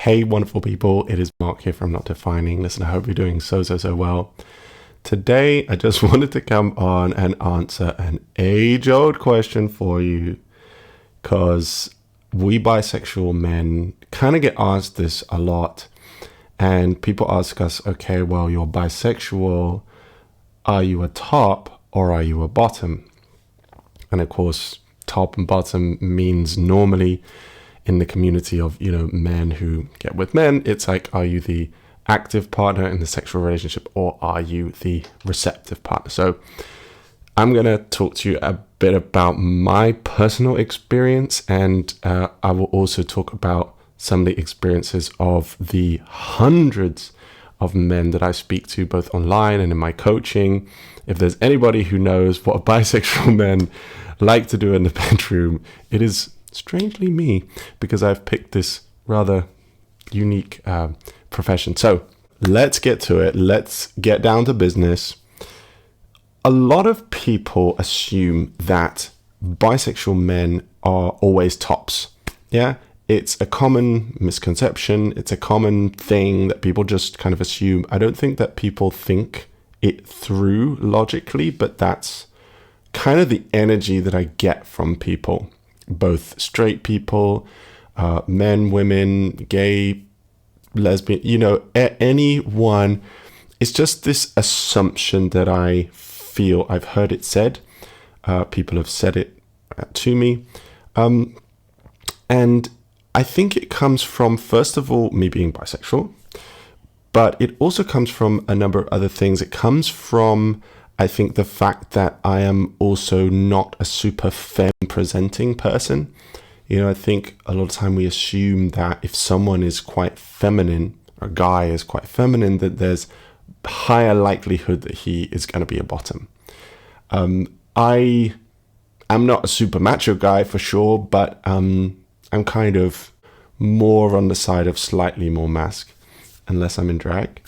Hey, wonderful people. It is Mark here from Not Defining. Listen, I hope you're doing so well. Today, I just wanted to come on and answer an age-old question for you, because we bisexual men kind of get asked this a lot. And people ask us, okay, well, you're bisexual. Are you a top or are you a bottom? And of course, top and bottom means normally in the community of, men who get with men, it's like, are you the active partner in the sexual relationship or are you the receptive partner? So I'm going to talk to you a bit about my personal experience, and I will also talk about some of the experiences of the hundreds of men that I speak to both online and in my coaching. If there's anybody who knows what bisexual men like to do in the bedroom, it is strangely me, because I've picked this rather unique profession. So let's get to it. Let's get down to business. A lot of people assume that bisexual men are always tops. Yeah, it's a common misconception. It's a common thing that people just kind of assume. I don't think that people think it through logically, but that's kind of the energy that I get from people. Both straight people, men, women, gay, lesbian, anyone. It's just this assumption that I feel. I've heard it said. People have said it to me. And I think it comes from, first of all, me being bisexual. But it also comes from a number of other things. It comes from, I think, the fact that I am also not a super femme presenting person. I think a lot of time we assume that if someone is quite feminine, or a guy is quite feminine, that there's higher likelihood that he is going to be a bottom. I am not a super macho guy for sure, but I'm kind of more on the side of slightly more masc, unless I'm in drag.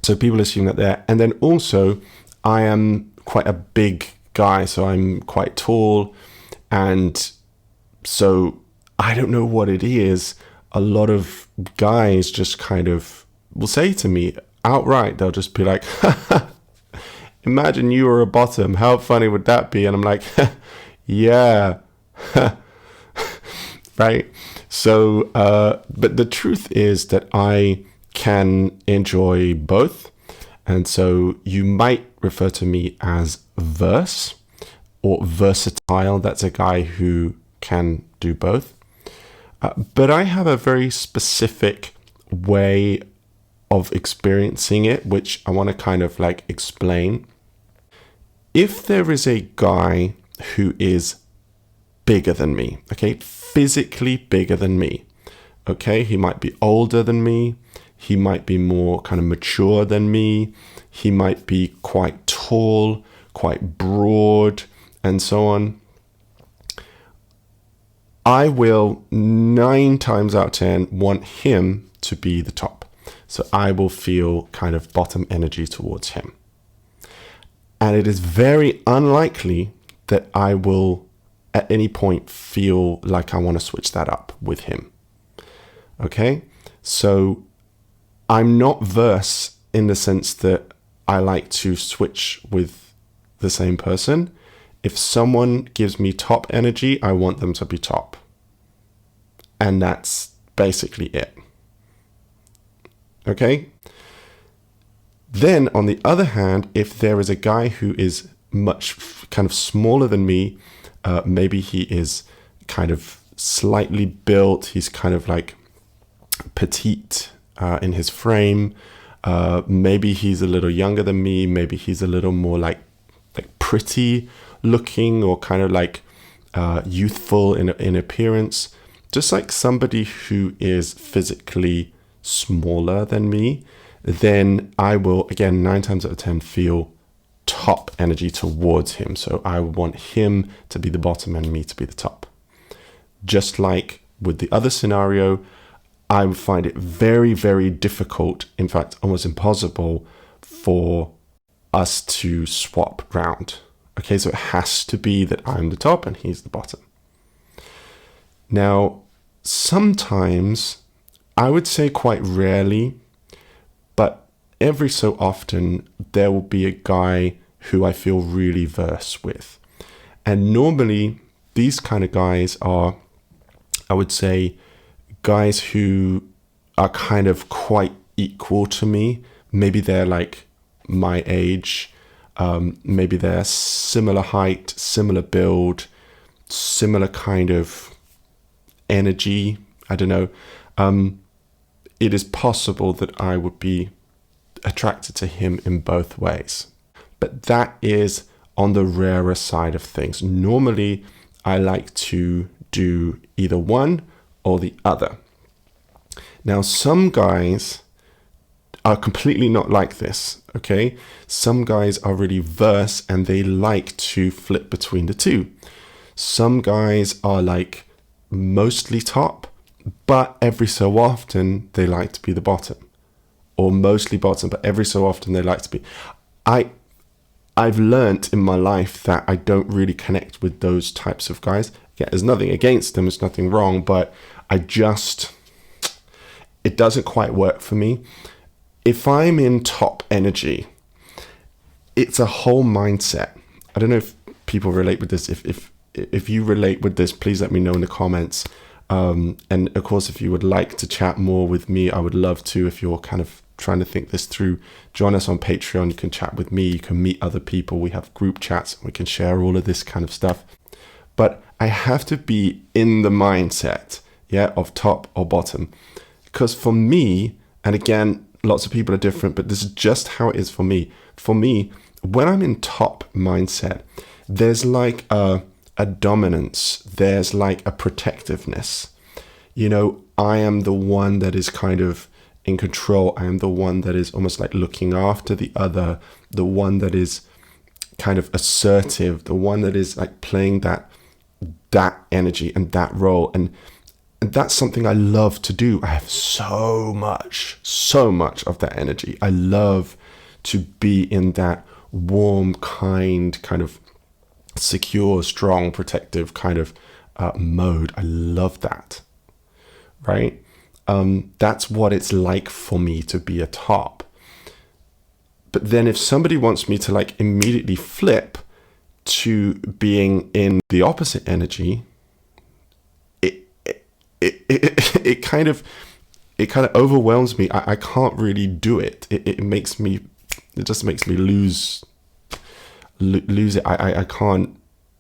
So people assume that there. And then also, I am quite a big guy, so I'm quite tall. And so I don't know what it is. A lot of guys just kind of will say to me outright, they'll just be like, imagine you were a bottom. How funny would that be? And I'm like, yeah. Right. So, but the truth is that I can enjoy both. And so you might refer to me as verse or versatile. That's a guy who can do both. But I have a very specific way of experiencing it, which I want to kind of like explain. If there is a guy who is bigger than me, okay, physically bigger than me, okay, he might be older than me, he might be more kind of mature than me, he might be quite tall, quite broad, and so on, I will 9 times out of 10 want him to be the top. So I will feel kind of bottom energy towards him. And it is very unlikely that I will at any point feel like I want to switch that up with him. Okay? So I'm not verse in the sense that I like to switch with the same person. If someone gives me top energy, I want them to be top. And that's basically it. Okay? Then, on the other hand, if there is a guy who is much kind of smaller than me, maybe he is kind of slightly built, he's kind of like petite in his frame, maybe he's a little younger than me, maybe he's a little more like pretty looking or kind of like youthful in appearance, just like somebody who is physically smaller than me, then I will, again, 9 times out of 10 feel top energy towards him. So I want him to be the bottom and me to be the top. Just like with the other scenario, I would find it very, very difficult, in fact, almost impossible for us to swap round. Okay, so it has to be that I'm the top and he's the bottom. Now, sometimes, I would say quite rarely, but every so often, there will be a guy who I feel really versed with. And normally, these kind of guys are, I would say, guys who are kind of quite equal to me. Maybe they're like my age. Maybe they're similar height, similar build, similar kind of energy. I don't know. It is possible that I would be attracted to him in both ways. But that is on the rarer side of things. Normally, I like to do either one or the other. Now, some guys are completely not like this, okay? Some guys are really versed and they like to flip between the two. Some guys are like mostly top, but every so often they like to be the bottom. Or mostly bottom, but every so often they like to be. I've learned in my life that I don't really connect with those types of guys. Yeah, there's nothing against them, there's nothing wrong, but it doesn't quite work for me. If I'm in top energy, it's a whole mindset. I don't know if people relate with this. If you relate with this, please let me know in the comments. And of course, if you would like to chat more with me, I would love to. If you're kind of trying to think this through, join us on Patreon. You can chat with me. You can meet other people. We have group chats. We can share all of this kind of stuff. But I have to be in the mindset, of top or bottom. Because for me, and again, lots of people are different, but this is just how it is for me. For me, when I'm in top mindset, there's like a dominance. There's like a protectiveness. I am the one that is kind of in control. I am the one that is almost like looking after the other, the one that is kind of assertive, the one that is like playing that energy and that role. And that's something I love to do. I have so much of that energy. I love to be in that warm, kind of secure, strong, protective kind of mode. I love that, right? That's what it's like for me to be a top. But then if somebody wants me to like immediately flip to being in the opposite energy, it kind of overwhelms me. I can't really do it. It just makes me lose it. I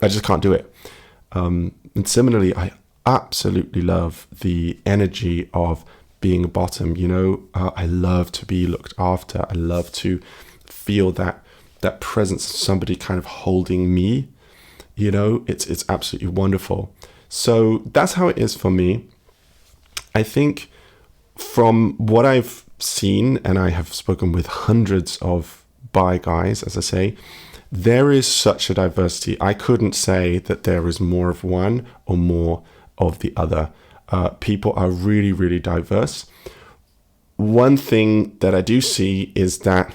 just can't do it. And similarly, I absolutely love the energy of being a bottom. I love to be looked after. I love to feel that presence of somebody kind of holding me. It's absolutely wonderful. So that's how it is for me. I think from what I've seen, and I have spoken with hundreds of bi guys, as I say, there is such a diversity. I couldn't say that there is more of one or more of the other. People are really, really diverse. One thing that I do see is that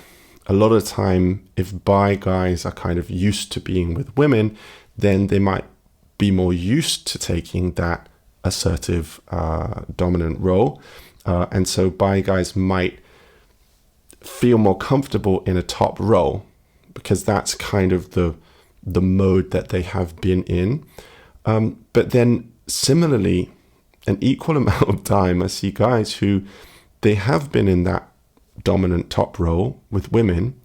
a lot of the time, if bi guys are kind of used to being with women, then they might be more used to taking that assertive, dominant role. And so bi guys might feel more comfortable in a top role because that's kind of the mode that they have been in. But then similarly, an equal amount of time, I see guys who they have been in that dominant top role with women.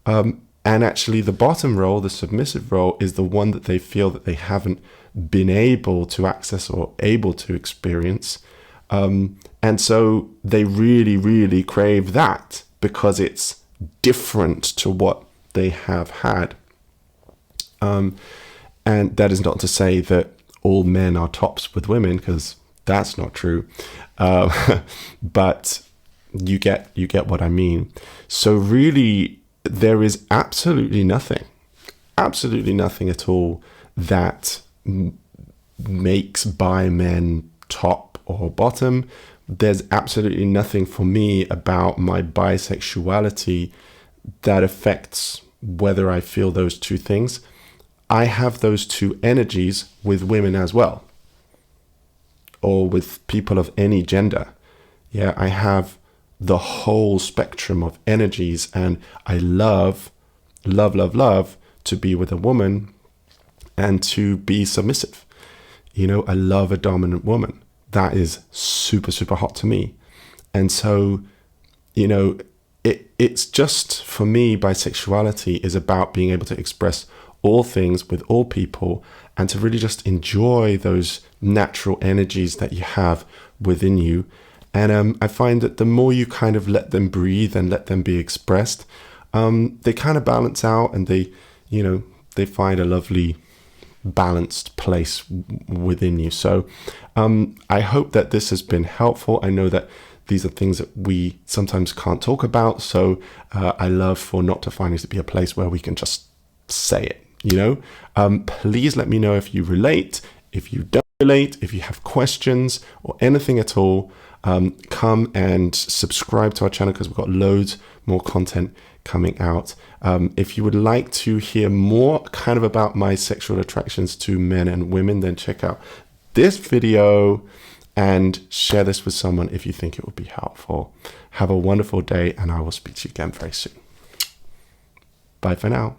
And actually the bottom role, the submissive role, is the one that they feel that they haven't been able to access or able to experience. And so they really, really crave that because it's different to what they have had. And that is not to say that all men are tops with women, because that's not true. But you get what I mean. So really, there is absolutely nothing at all that makes bi men top or bottom. There's absolutely nothing for me about my bisexuality that affects whether I feel those two things. I have those two energies with women as well. or with people of any gender. Yeah, I have the whole spectrum of energies, and I love to be with a woman and to be submissive. I love a dominant woman. That is super, super hot to me. And so, it's just, for me, bisexuality is about being able to express all things with all people and to really just enjoy those natural energies that you have within you. And I find that the more you kind of let them breathe and let them be expressed, they kind of balance out, and they find a lovely balanced place within you. So I hope that this has been helpful. I know that these are things that we sometimes can't talk about. So I love for Not Defining to be a place where we can just say it, Please let me know if you relate, if you don't relate, if you have questions or anything at all. Come and subscribe to our channel, because we've got loads more content coming out. If you would like to hear more kind of about my sexual attractions to men and women, then check out this video and share this with someone if you think it would be helpful. Have a wonderful day, and I will speak to you again very soon. Bye for now.